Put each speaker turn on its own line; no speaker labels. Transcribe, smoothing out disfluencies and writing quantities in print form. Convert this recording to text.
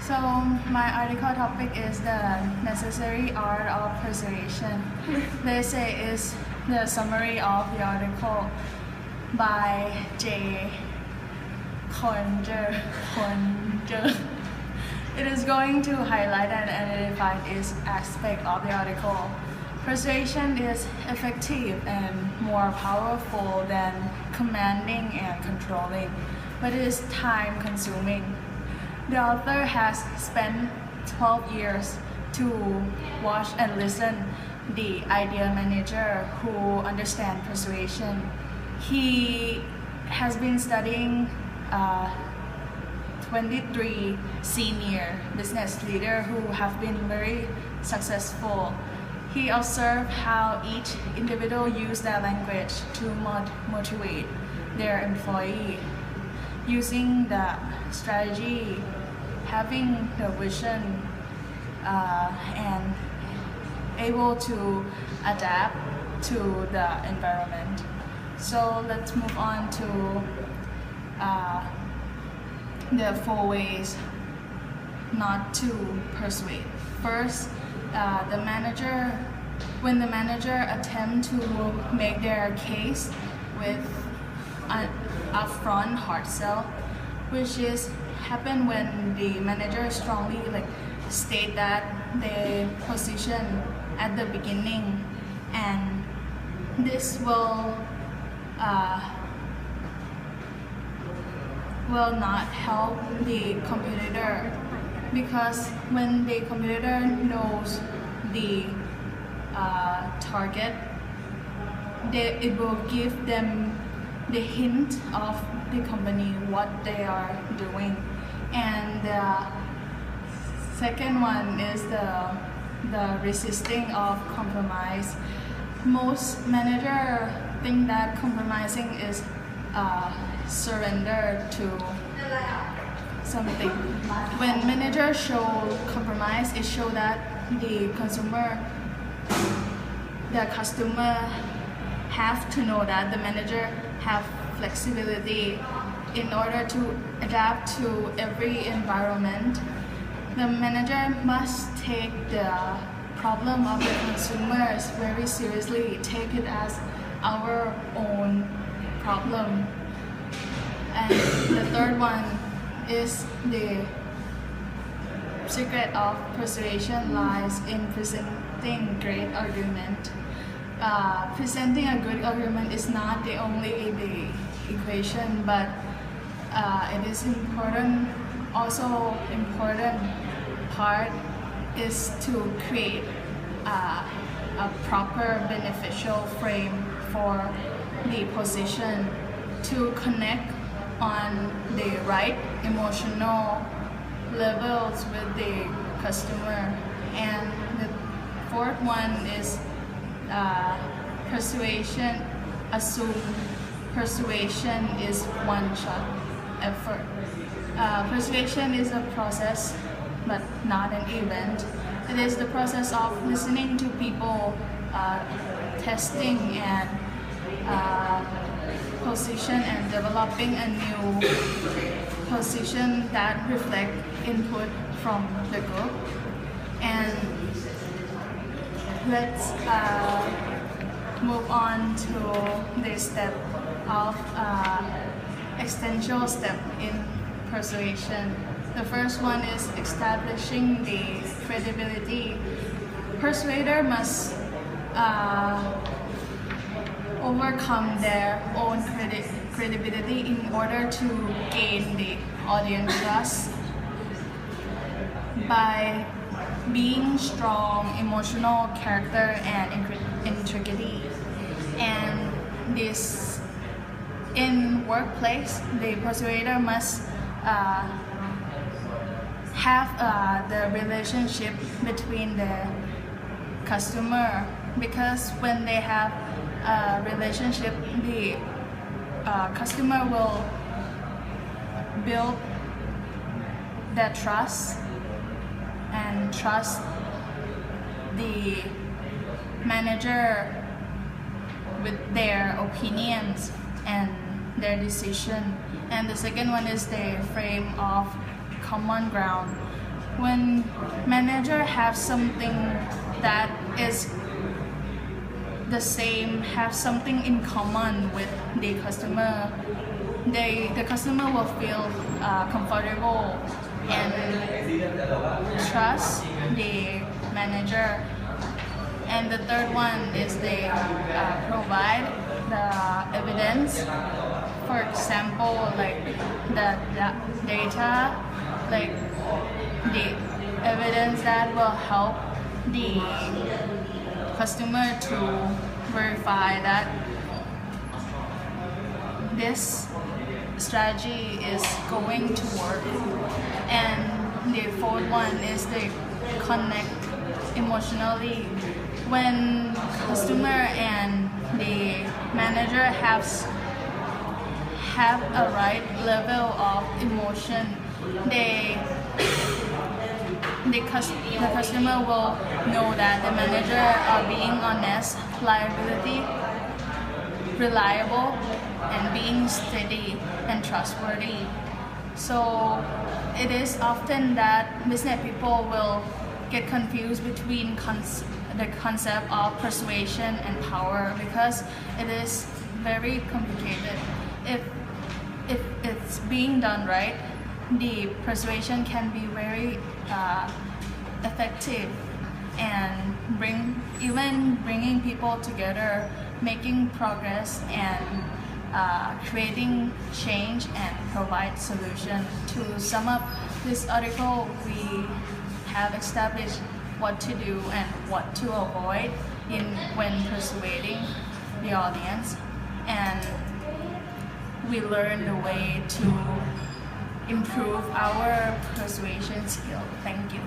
So my article topic is the necessary art of persuasion. They say is the summary of the article by J. Conger. It is going to highlight and identify each aspect of the article. Persuasion is effective and more powerful than commanding and controlling, but it is time-consuming. The author has spent 12 years to watch and listen the idea manager who understands persuasion. He has been studying 23 senior business leaders who have been very successful. He observed how each individual used their language to motivate their employee, using the strategy, having the vision, and able to adapt to the environment. So let's move on to the 4 ways not to persuade. First, when the manager attempt to make their case with an upfront hard sell, which is happen when the manager strongly state that the position at the beginning, and this will not help the competitor, because when the competitor knows the target, it will give them the hint of the company what they are doing. And the second one is the resisting of compromise. Most managers think that compromising is surrender to something. When managers show compromise, it shows that the customer have to know that the manager have flexibility in order to adapt to every environment. The manager must take the problem of the consumers very seriously, take it as our own problem. And the third one is the secret of persuasion lies in presenting great argument. Presenting a good argument is not the only the equation, but it is important. Also important part is to create a proper beneficial frame for the position to connect on the right emotional levels with the customer. And the fourth one is persuasion. Assume persuasion is one-shot effort. Persuasion is a process but not an event. It is the process of listening to people, testing and position, and developing a new position that reflect input from the group. And let's move on to the step of essential step in persuasion. The first one is establishing the credibility. Persuader must overcome their own credibility in order to gain the audience trust by being strong emotional character and integrity. And this in workplace, the persuader must have the relationship between the customer, because when they have a relationship, the customer will build that trust and trust the manager with their opinions and their decision. And the second one is the frame of common ground. When manager have something that is the same, have something in common with the customer, the customer will feel comfortable and trust the manager. And the third one is they provide the evidence. For example, like the data, like the evidence that will help the customer to verify that this strategy is going to work. And the fourth one is they connect emotionally. When customer and the manager have a right level of emotion, the customer will know that the manager are being honest, reliable, and being steady and trustworthy. So it is often that business people will get confused between the concept of persuasion and power, because it is very complicated. If it's being done right, the persuasion can be very effective and bringing people together, making progress, and creating change and provide solution. To sum up this article, we have established what to do and what to avoid when persuading the audience, and we learn the way to improve our persuasion skill. Thank you.